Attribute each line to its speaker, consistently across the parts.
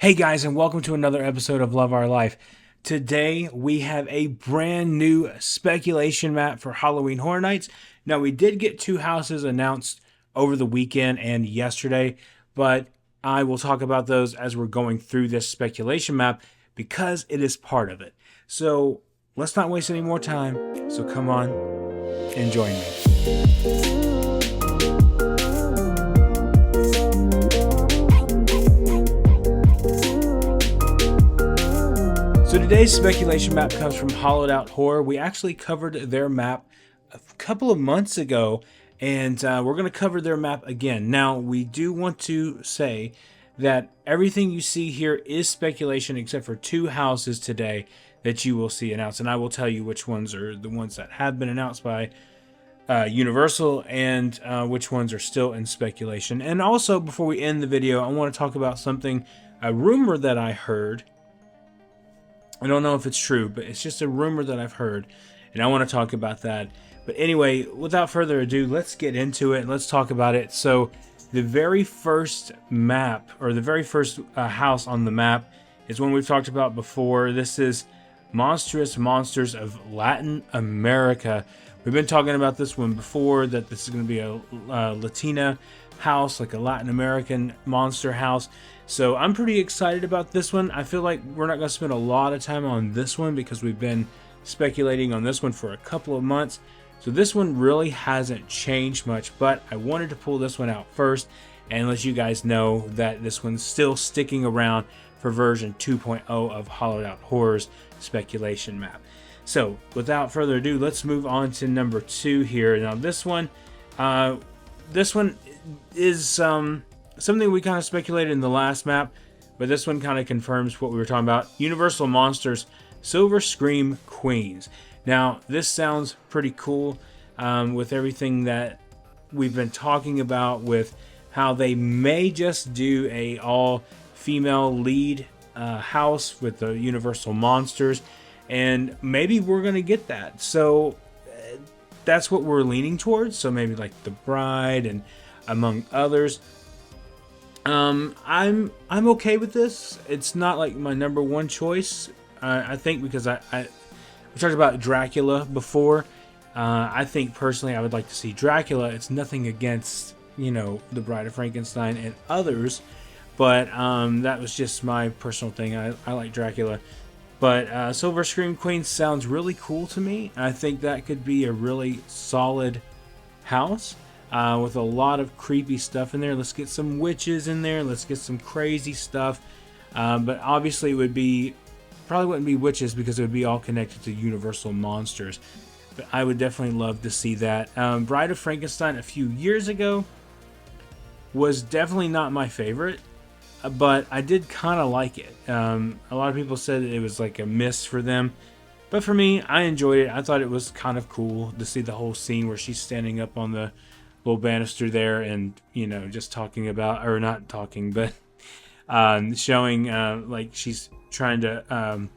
Speaker 1: Hey guys, and welcome to another episode of Love Our Life. Today we have a brand new speculation map for Halloween Horror Nights. Now, we did get two houses announced over the weekend and yesterday, but I will talk about those as we're going through this speculation map because it is part of it. So let's not waste any more time. So come on and join me. So today's speculation map comes from Hollowed Out Horror. We actually covered their map a couple of months ago, and we're going to cover their map again. Now, we do want to say that everything you see here is speculation except for two houses today that you will see announced, and I will tell you which ones are the ones that have been announced by Universal and which ones are still in speculation. And also, before we end the video, I want to talk about something, a rumor that I heard. I don't know if it's true, but it's just a rumor that I've heard, and I want to talk about that. But anyway, without further ado, let's get into it and let's talk about it. So the very first map, or the very first house on the map, is one we've talked about before. This is Monstrous Monsters of Latin America. We've been talking about this one before, that this is going to be a Latina house, like a Latin American monster house. So I'm pretty excited about this one. I feel like we're not going to spend a lot of time on this one because we've been speculating on this one for a couple of months. So this one really hasn't changed much, but I wanted to pull this one out first and let you guys know that this one's still sticking around for version 2.0 of Hollowed Out Horror's speculation map. So without further ado, let's move on to number 2 here. Now this one is something we kind of speculated in the last map, but this one kind of confirms what we were talking about. Universal Monsters Silver Scream Queens. Now this sounds pretty cool with everything that we've been talking about, with how they may just do a all female lead house with the Universal Monsters, and maybe we're gonna get that. So that's what we're leaning towards. So maybe like The Bride and among others. I'm okay with this. It's not like my number one choice. I think because we talked about Dracula before. I think personally I would like to see Dracula. It's nothing against, The Bride of Frankenstein and others, but that was just my personal thing. I like Dracula. But Silver Scream Queen sounds really cool to me. I think that could be a really solid house with a lot of creepy stuff in there. Let's get some witches in there. Let's get some crazy stuff. But obviously it probably wouldn't be witches because it would be all connected to Universal Monsters. But I would definitely love to see that. Bride of Frankenstein a few years ago was definitely not my favorite, but I did kind of like it. A lot of people said that it was like a miss for them, but for me, I enjoyed it. I thought it was kind of cool to see the whole scene where she's standing up on the little banister there and, just talking about, or not talking, but showing like she's trying to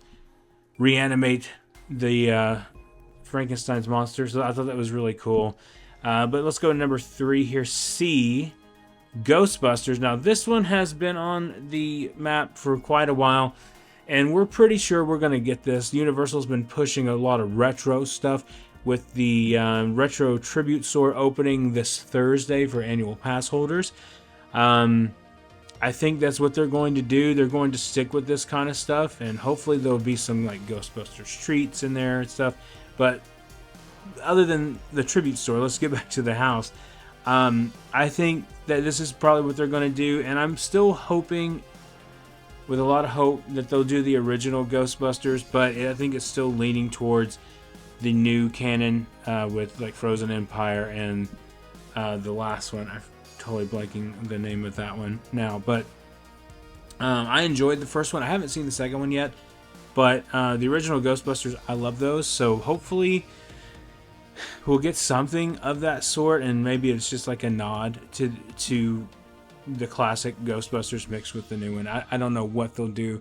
Speaker 1: reanimate the Frankenstein's monster. So I thought that was really cool. But let's go to number 3 here. C, Ghostbusters. Now this one has been on the map for quite a while, and we're pretty sure we're going to get this. Universal's been pushing a lot of retro stuff, with the retro tribute store opening this Thursday for annual pass holders. I think that's what they're going to do. They're going to stick with this kind of stuff, and hopefully there'll be some like Ghostbusters treats in there and stuff. But other than the tribute store, let's get back to the house. I think that this is probably what they're going to do, and I'm still hoping, with a lot of hope, that they'll do the original Ghostbusters, but I think it's still leaning towards the new Canon with like Frozen Empire and the last one. I'm totally blanking the name of that one now, but I enjoyed the first one. I haven't seen the second one yet, but the original Ghostbusters, I love those. So hopefully we'll get something of that sort, and maybe it's just like a nod to the classic Ghostbusters mixed with the new one. I don't know what they'll do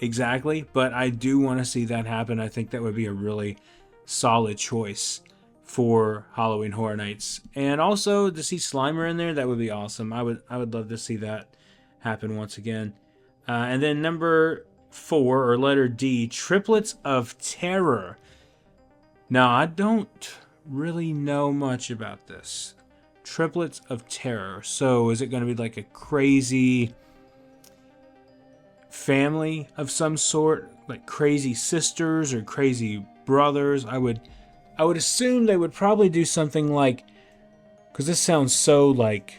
Speaker 1: exactly, but I do want to see that happen. I think that would be a really solid choice for Halloween Horror Nights, and also to see Slimer in there, that would be awesome. I would love to see that happen once again. And then number 4, or letter D, Triplets of Terror. Now, I don't really know much about this. Triplets of Terror. So is it going to be like a crazy family of some sort? Like crazy sisters or crazy brothers? I would assume they would probably do something like, because this sounds so like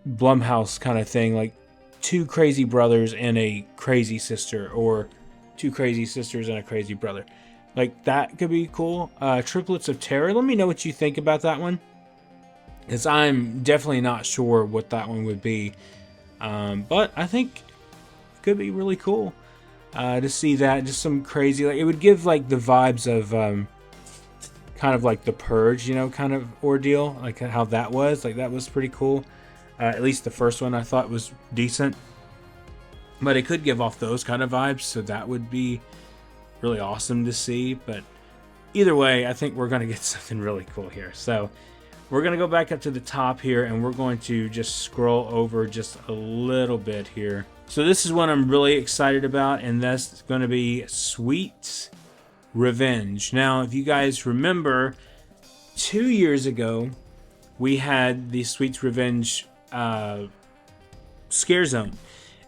Speaker 1: Blumhouse kind of thing, like 2 crazy brothers and a crazy sister, or 2 crazy sisters and a crazy brother. Like, that could be cool. Triplets of Terror. Let me know what you think about that one, because I'm definitely not sure what that one would be. But I think it could be really cool to see that. Just some crazy, like, it would give like the vibes of kind of like the Purge, kind of ordeal, like how that was. Like, that was pretty cool. At least the first one I thought was decent, but it could give off those kind of vibes, so that would be really awesome to see. But either way, I think we're going to get something really cool here. So we're going to go back up to the top here, and we're going to just scroll over just a little bit here. So this is one I'm really excited about, and that's going to be Sweet Revenge. Now, if you guys remember, 2 years ago, we had the Sweet's Revenge scare zone,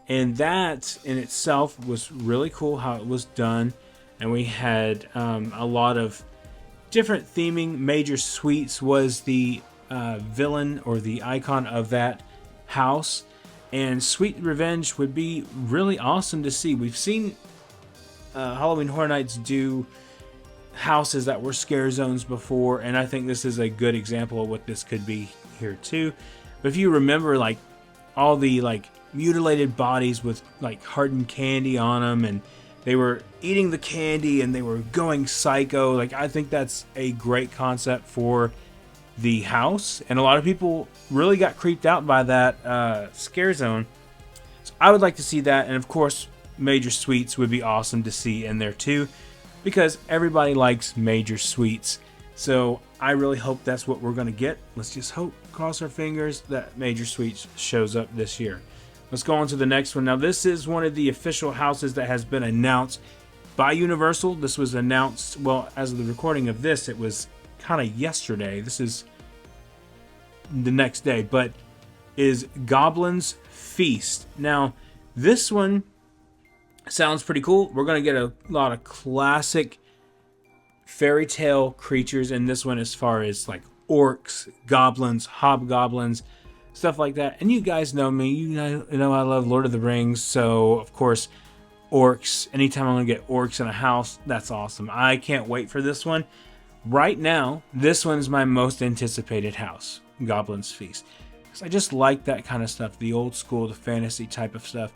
Speaker 1: and that in itself was really cool how it was done. And we had a lot of different theming. Major Sweets was the villain or the icon of that house, and Sweet Revenge would be really awesome to see. We've seen Halloween Horror Nights do houses that were scare zones before, and I think this is a good example of what this could be here too. But if you remember, like, all the like mutilated bodies with like hardened candy on them, and they were eating the candy and they were going psycho, like, I think that's a great concept for the house, and a lot of people really got creeped out by that scare zone. So I would like to see that, and of course Major Sweets would be awesome to see in there too, because everybody likes Major Sweets. So I really hope that's what we're going to get. Let's just hope, cross our fingers, that Major Sweets shows up this year. Let's go on to the next one. Now, this is one of the official houses that has been announced by Universal. This was announced, well, as of the recording of this, it was kind of yesterday. This is the next day, but is Goblin's Feast. Now, this one sounds pretty cool. We're going to get a lot of classic fairy tale creatures in this one, as far as like orcs, goblins, hobgoblins, stuff like that. And you guys know me, you know I love Lord of the Rings, so of course orcs, anytime I'm gonna get orcs in a house, that's awesome. I can't wait for this one. Right now, this one's my most anticipated house, Goblin's Feast, because I just like that kind of stuff, the old school, the fantasy type of stuff.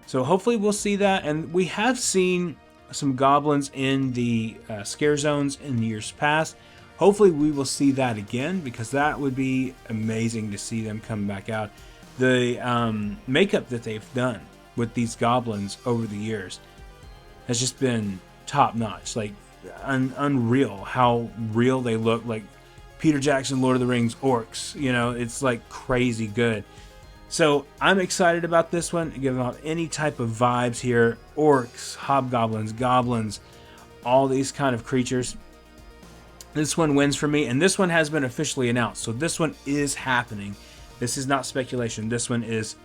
Speaker 1: So hopefully we'll see that. And we have seen some goblins in the scare zones in years past. Hopefully we will see that again, because that would be amazing to see them come back out. The makeup that they've done with these goblins over the years has just been top notch, like unreal how real they look, like Peter Jackson Lord of the Rings orcs, it's like crazy good. So I'm excited about this one, giving out any type of vibes here. Orcs, hobgoblins, goblins, all these kind of creatures. This one wins for me, and this one has been officially announced. So this one is happening. This is not speculation. This one is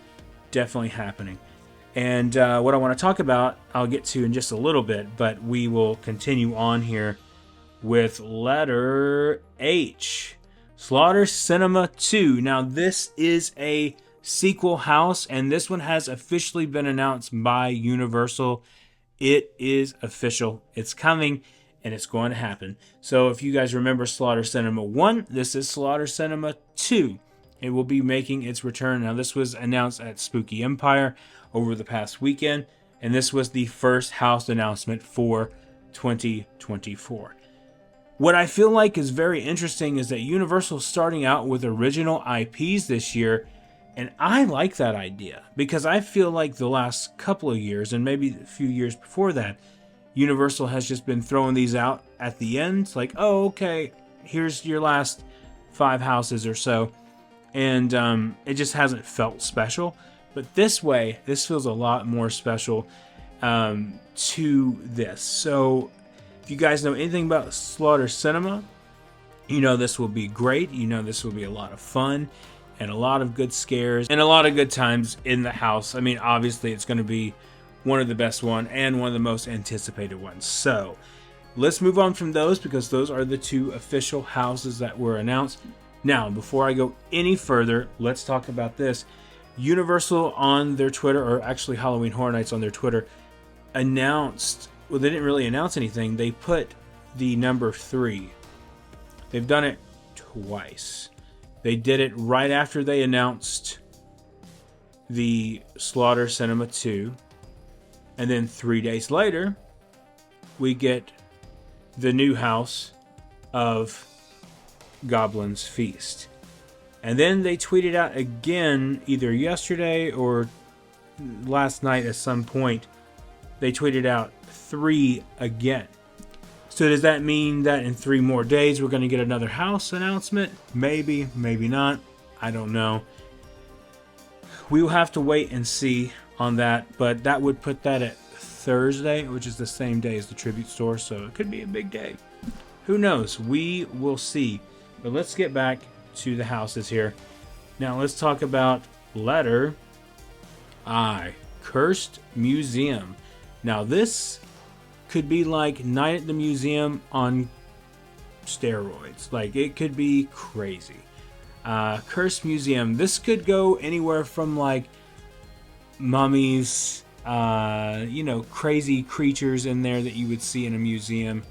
Speaker 1: definitely happening. And what I want to talk about, I'll get to in just a little bit, but we will continue on here with letter H. Slaughter Cinema 2. Now this is a sequel house, and this one has officially been announced by Universal. It is official. It's coming, and it's going to happen. So if you guys remember Slaughter Cinema 1, this is Slaughter Cinema 2. It will be making its return. Now, this was announced at Spooky Empire over the past weekend, and this was the first house announcement for 2024. What I feel like is very interesting is that Universal's starting out with original IPs this year, and I like that idea, because I feel like the last couple of years, and maybe a few years before that, Universal has just been throwing these out at the end, like, oh, okay, here's your last 5 houses or so, and it just hasn't felt special. But this way, this feels a lot more special to this. So if you guys know anything about Slaughter Cinema, you know this will be great. You know this will be a lot of fun and a lot of good scares and a lot of good times in the house. I mean, obviously it's going to be one of the best one and one of the most anticipated ones. So let's move on from those, because those are the two official houses that were announced. Now, before I go any further, let's talk about this. Universal on their Twitter, or actually Halloween Horror Nights on their Twitter, announced, well, they didn't really announce anything. They put the number 3. They've done it twice. They did it right after they announced the Slaughter Cinema 2. And then 3 days later, we get the new house of Goblin's Feast. And then they tweeted out again, either yesterday or last night at some point, they tweeted out 3 again. So does that mean that in 3 more days we're going to get another house announcement? Maybe, maybe not. I don't know. We will have to wait and see on that, but that would put that at Thursday, which is the same day as the Tribute Store, so it could be a big day. Who knows? We will see. But let's get back to the houses here. Now let's talk about letter I, Cursed Museum. Now this could be like Night at the Museum on steroids. Like, it could be crazy. Cursed Museum. This could go anywhere from like mummies, crazy creatures in there that you would see in a museum.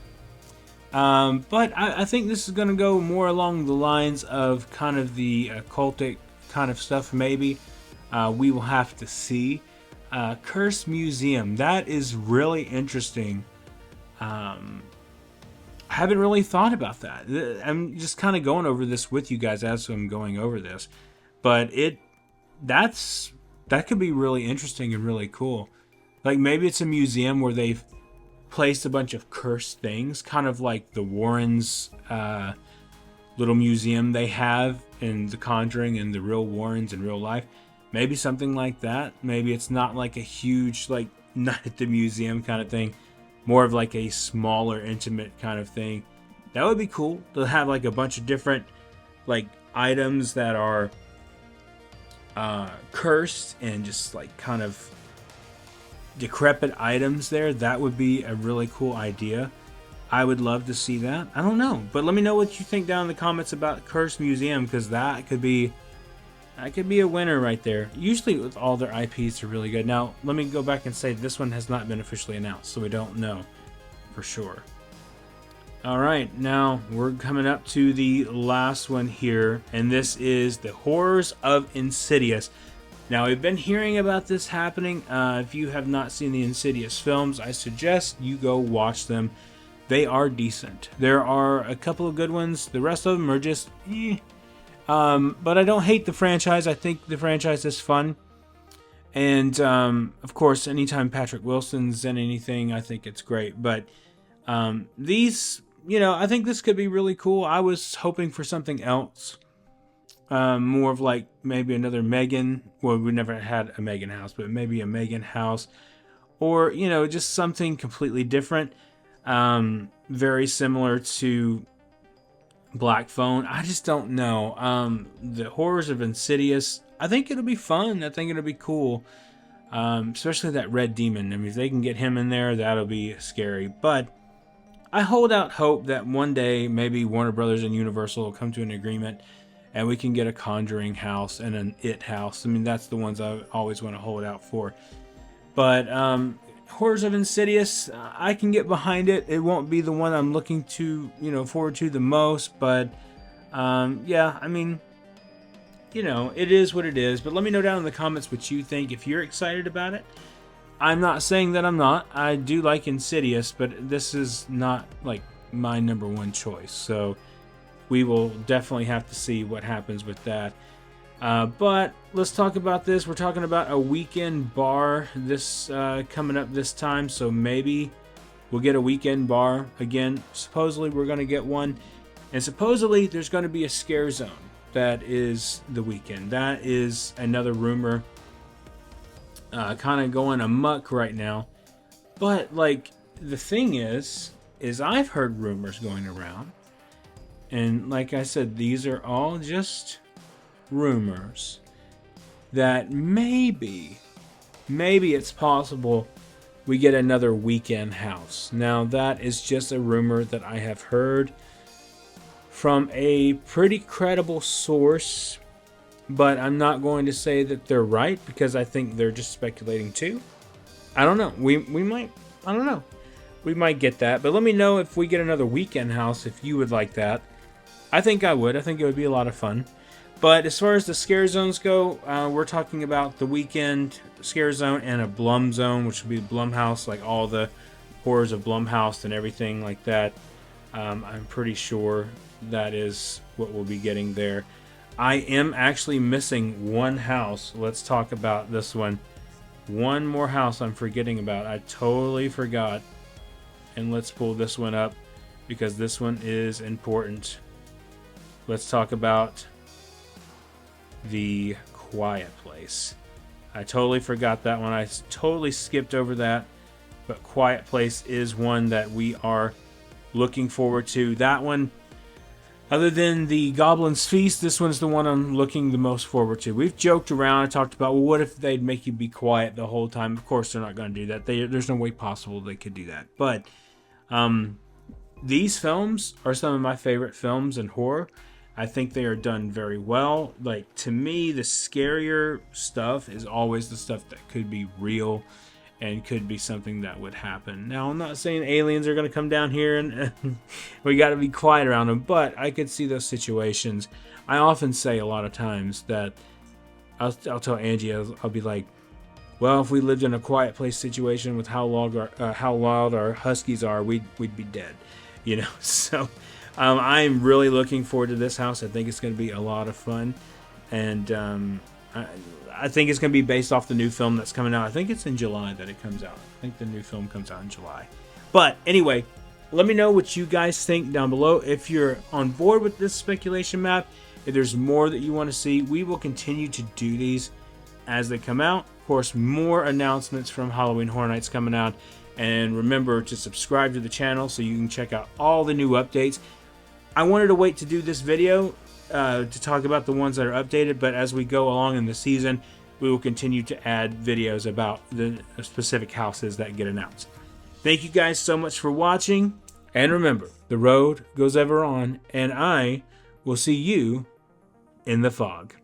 Speaker 1: But I think this is going to go more along the lines of kind of the occultic kind of stuff, maybe. We will have to see. Cursed Museum. That is really interesting. I haven't really thought about that. I'm just kind of going over this with you guys as I'm going over this. But that could be really interesting and really cool. Like, maybe it's a museum where they've placed a bunch of cursed things, kind of like the Warrens little museum they have in The Conjuring and the real Warrens in real life. Maybe something like that. Maybe it's not like a huge, like, Night at the Museum kind of thing. More of like a smaller, intimate kind of thing. That would be cool to have like a bunch of different like items that are cursed and just like kind of decrepit items there. That would be a really cool idea. I would love to see that. I don't know, but let me know what you think down in the comments about Cursed Museum, because that could be a winner right there. Usually with all their IPs are really good. Now let me go back and say this one has not been officially announced, so we don't know for sure. Alright, now we're coming up to the last one here, and this is the Horrors of Insidious. Now, we've been hearing about this happening. If you have not seen the Insidious films, I suggest you go watch them. They are decent. There are a couple of good ones. The rest of them are just but I don't hate the franchise. I think the franchise is fun. And, of course, anytime Patrick Wilson's in anything, I think it's great. But these, I think this could be really cool. I was hoping for something else. More of like maybe another Megan. Well, we never had a Megan house, but maybe a Megan house. Or, just something completely different. Very similar to Black Phone. I just don't know. The Horrors of Insidious, I think it'll be fun. I think it'll be cool. Especially that red demon. I mean, if they can get him in there, that'll be scary. But I hold out hope that one day maybe Warner Brothers and Universal will come to an agreement and we can get a Conjuring house and an It house. I mean, that's the ones I always want to hold out for. But Horrors of Insidious, I can get behind it. It won't be the one I'm looking to, forward to the most. But, yeah, I mean, it is what it is. But let me know down in the comments what you think, if you're excited about it. I'm not saying that I'm not. I do like Insidious, but this is not, like, my number one choice. So we will definitely have to see what happens with that. But let's talk about this. We're talking about a weekend bar this coming up this time. So maybe we'll get a weekend bar again. Supposedly we're going to get one. And supposedly there's going to be a scare zone that is the weekend. That is another rumor. kind of going amok right now. But like the thing is I've heard rumors going around, and like I said, these are all just rumors that maybe it's possible we get another weekend house. Now that is just a rumor that I have heard from a pretty credible source, but I'm not going to say that they're right because I think they're just speculating too. I don't know. We might. I don't know. We might get that, but let me know if we get another weekend house if you would like that. I think I would. I think it would be a lot of fun. But as far as the scare zones go, we're talking about the weekend scare zone and a Blum zone, which would be Blumhouse, like all the horrors of Blumhouse and everything like that. I'm pretty sure that is what we'll be getting there. I am actually missing one house. Let's talk about this one. One more house I'm forgetting about. I totally forgot. And let's pull this one up because this one is important. Let's talk about the Quiet Place. I totally forgot that one. I totally skipped over that. But Quiet Place is one that we are looking forward to. That one, other than the Goblin's Feast, this one's the one I'm looking the most forward to. We've joked around and talked about, well, what if they'd make you be quiet the whole time? Of course, they're not going to do that. There's no way possible they could do that. But these films are some of my favorite films in horror. I think they are done very well. Like, to me, the scarier stuff is always the stuff that could be real and could be something that would happen. Now, I'm not saying aliens are going to come down here and we got to be quiet around them, but I could see those situations. I often say a lot of times that I'll tell Angie, I'll be like, well, if we lived in a Quiet Place situation with how loud our huskies are, we'd be dead, you know. So I'm really looking forward to this house. I think it's going to be a lot of fun, and I think it's going to be based off the new film that's coming out. I think it's in July that it comes out. I think the new film comes out in July. But anyway, let me know what you guys think down below. If you're on board with this speculation map, if there's more that you want to see, we will continue to do these as they come out. Of course, more announcements from Halloween Horror Nights coming out. And remember to subscribe to the channel so you can check out all the new updates. I wanted to wait to do this video to talk about the ones that are updated, but as we go along in the season, we will continue to add videos about the specific houses that get announced. Thank you guys so much for watching, and remember, the road goes ever on, and I will see you in the fog.